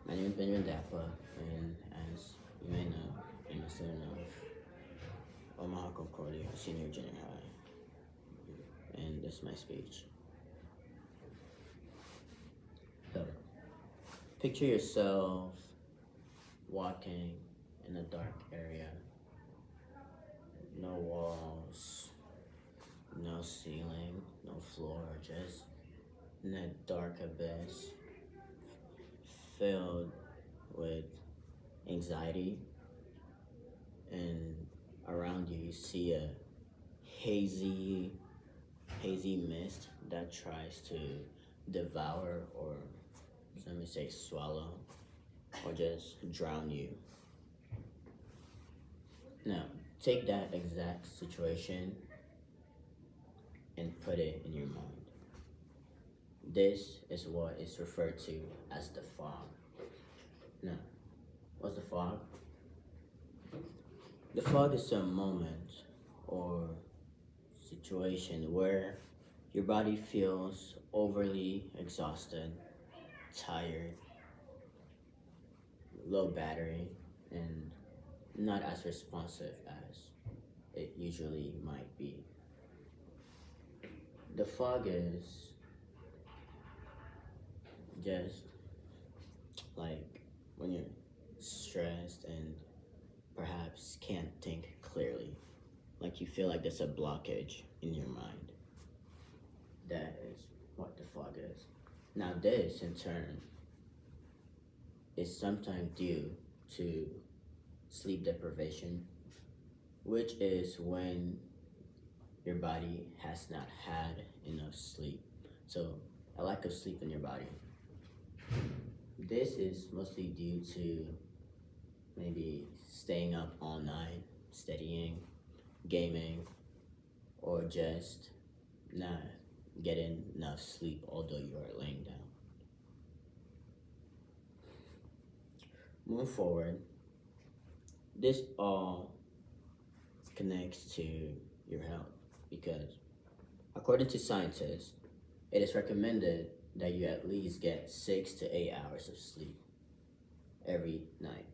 My name is Benjamin Dappa, and as you may know, I'm a student of Omaha Concordia Senior Junior High, and this is my speech. So, picture yourself walking in a dark area, no walls, no ceiling, no floor, just in a dark abyss filled with anxiety, and around you see a hazy mist that tries to devour, or let me say swallow, or just drown you. Now take that exact situation and put it in your mind. This is what is referred to as the fog. Now, what's the fog? The fog is a moment or situation where your body feels overly exhausted, tired, low battery, and not as responsive as it usually might be. The fog is just like when you're stressed and perhaps can't think clearly, like you feel like there's a blockage in your mind. That is what the fog is. Now, this in turn is sometimes due to sleep deprivation, which is when your body has not had enough sleep. So, a lack of sleep in your body. This is mostly due to maybe staying up all night, studying, gaming, or just not getting enough sleep although you are laying down. Move forward. This all connects to your health because, according to scientists, it is recommended that you at least get 6 to 8 hours of sleep every night.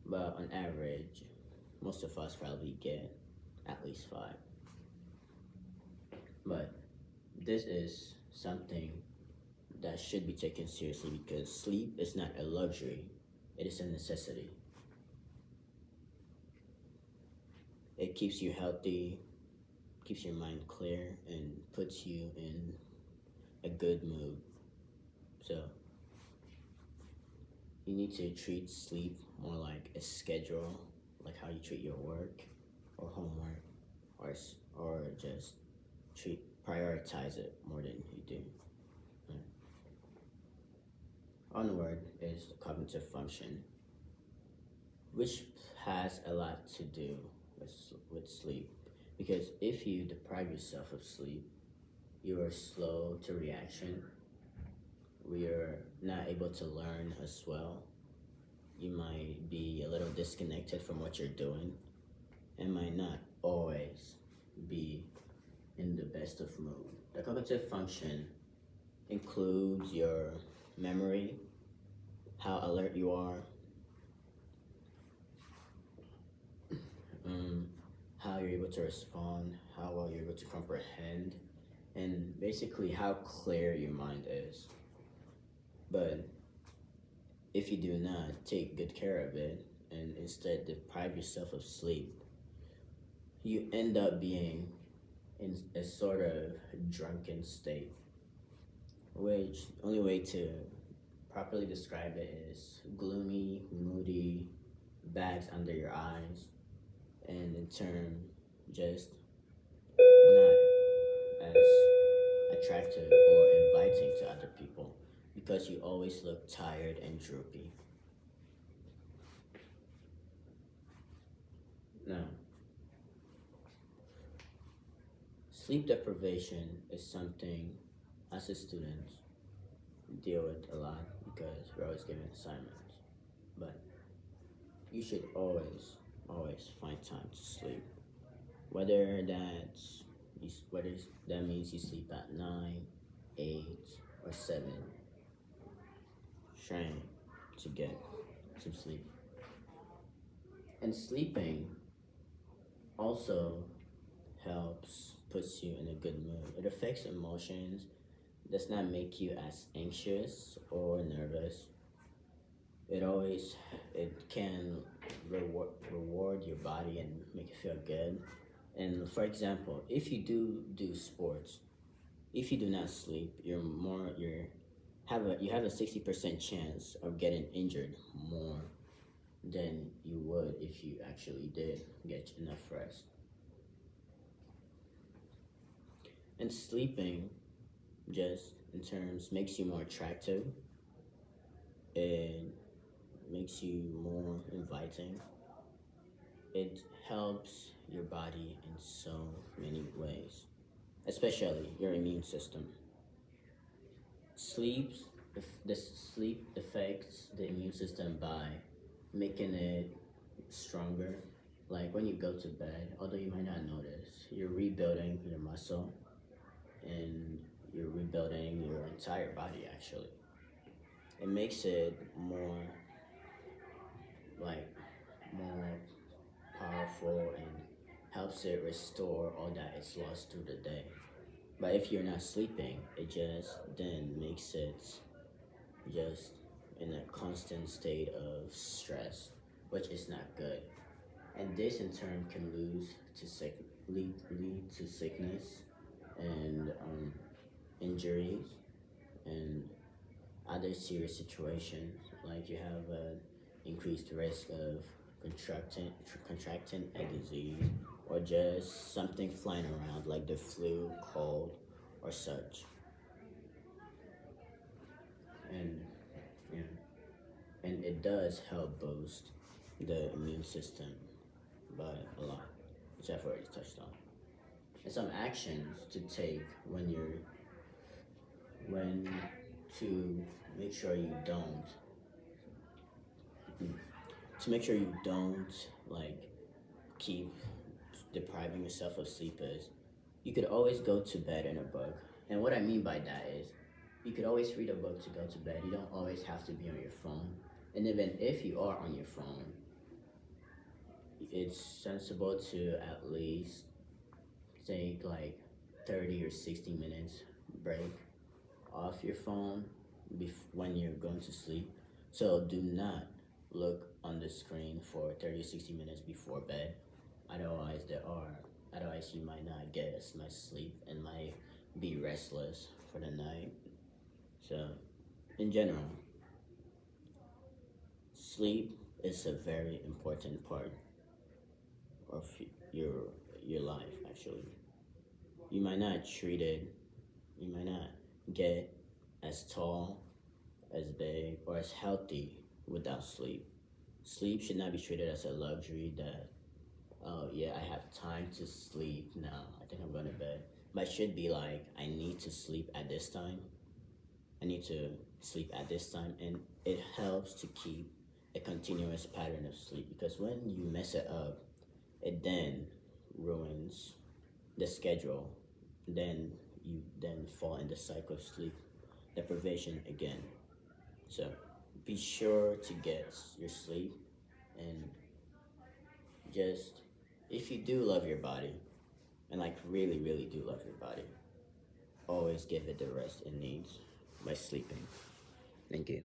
But on average, most of us probably get at least 5. But this is something that should be taken seriously because sleep is not a luxury, it is a necessity. It keeps you healthy, keeps your mind clear, and puts you in a good mood. So, you need to treat sleep more like a schedule, like how you treat your work or homework, or just prioritize it more than you do. Onward is the cognitive function, which has a lot to do with sleep. Because if you deprive yourself of sleep, you are slow to reaction. We are not able to learn as well. You might be a little disconnected from what you're doing and might not always be in the best of mood. The cognitive function includes your memory, how alert you are, how you're able to respond, how well you're able to comprehend, and basically how clear your mind is. But if you do not take good care of it and instead deprive yourself of sleep, you end up being in a sort of drunken state, which only way to properly describe it is gloomy, moody, bags under your eyes, and in turn, just not as attractive or inviting to other people because you always look tired and droopy. Now, sleep deprivation is something as a student deal with a lot because we're always given assignments. But you should always find time to sleep. Whether whether that means you sleep at 9, 8, or 7 trying to get some sleep. And sleeping also helps puts you in a good mood. It affects emotions, does not make you as anxious or nervous. It can reward your body and make you feel good. And for example, if you do sports, if you do not sleep, you have a 60% chance of getting injured more than you would if you actually did get enough rest. And sleeping just in terms makes you more attractive. It makes you more inviting. It helps your body in so many ways, especially your immune system. Sleeps, if the sleep affects the immune system by making it stronger. Like when you go to bed, although you might not notice, you're rebuilding your muscle and you're rebuilding your entire body actually. It makes it like more powerful and helps it restore all that it's lost through the day. But if you're not sleeping, it just then makes it just in a constant state of stress, which is not good. And this in turn can lead to sickness and injuries and other serious situations. Like you have an increased risk of contracting a disease or just something flying around like the flu, cold, or such. And yeah, and it does help boost the immune system by a lot, which I've already touched on. And some actions to take when to make sure you don't to make sure you don't like keep depriving yourself of sleep is you could always go to bed in a book. And what I mean by that is you could always read a book to go to bed. You don't always have to be on your phone. And even if you are on your phone, it's sensible to at least take like 30 or 60 minutes break off your phone when you're going to sleep. So do not look on the screen for 30 or 60 minutes before bed. Otherwise you might not get as much sleep and might be restless for the night. So in general, sleep is a very important part of your life actually. You might not treat it, you might not get as tall, as big, or as healthy without sleep. Sleep should not be treated as a luxury that, oh yeah, I have time to sleep now. I think I'm going to bed. But it should be like, I need to sleep at this time. I need to sleep at this time. And it helps to keep a continuous pattern of sleep because when you mess it up, it then ruins the schedule. Then you then fall in the cycle of sleep deprivation again. So be sure to get your sleep and just if you do love your body and like really really do love your body, always give it the rest it needs by sleeping. Thank you.